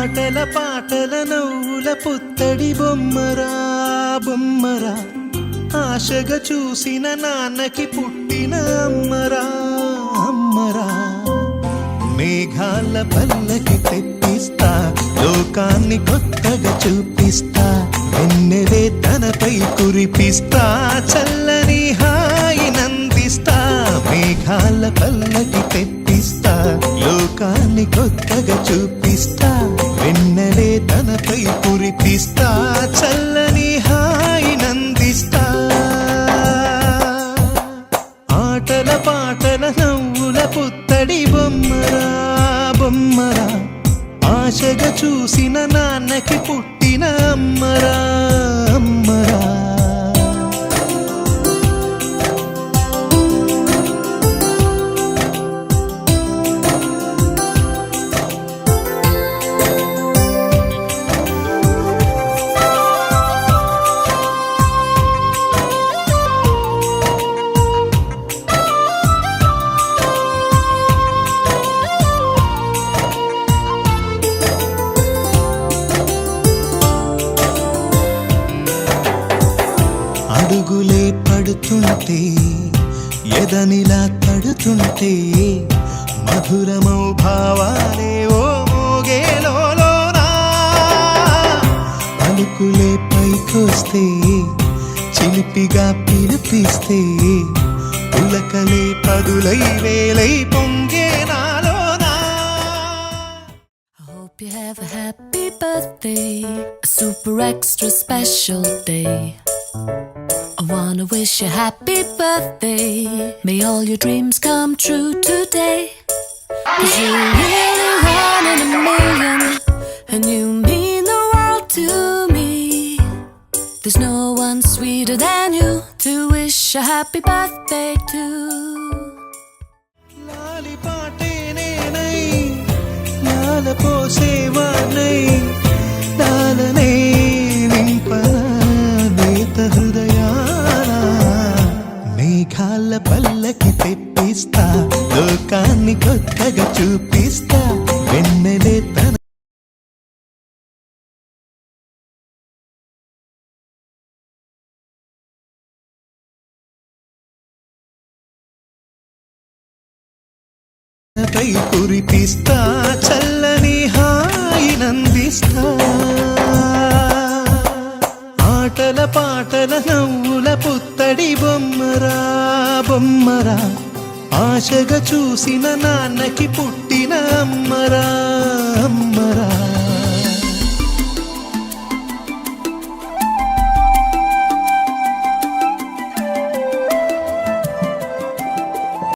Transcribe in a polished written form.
ఆటల పాటల నవ్వుల పుత్తడి బొమ్మరా బొమ్మరా ఆశగా చూసిన నాన్నకి పుట్టిన అమ్మరా అమ్మరా మేఘాల పల్లకి తెప్పిస్తా లోకాన్ని కొత్తగా చూపిస్తా వెన్నెలే తనపై కురిపిస్తా చల్లని హాయి నందిస్తా మేఘాల పల్లకి తెప్పిస్తా లోకాన్ని కొత్తగా చూపిస్తా వెన్నెలే తనపై కురిపిస్తా చల్లని హాయి నందిస్తా ఆటల పాటల నవ్వుల పుత్తడి బొమ్మరా బొమ్మరా ఆశగా చూసిన నాన్నకి పుట్టిన అమ్మరా అమ్మరా అడుగులే పడుతుంటే ఎదనిలా తడుతుంటే మధురమౌ భావాలే ఓ మోగేలోనా పలుకులే పైకొస్తే చిలిపిగా పిలిపిస్తే పులకలే పదులై వేలై పొంగే నాలోనా. Hope you have a happy birthday, a super extra special day. I wanna wish you happy birthday. May all your dreams come true today. 'Cause you're really one in a million, and you mean the world to me. There's no one sweeter than you to wish a happy birthday to. లాలి పాటే నేనై లాల పోసేవానై లాలనే నింపనా నేత హృదయాన మేఘాల పల్లకి తెప్పిస్తా లోకాన్ని కొత్తగా చూపిస్తా వెన్నెలే తనపై కురిపిస్తా చల్లని హాయి నందిస్తా ఆటల పాటల నవ్వుల పుత్తడి బొమ్మరా బొమ్మరా ఆశగా చూసిన నాన్నకి పుట్టిన అమ్మరా అమ్మరా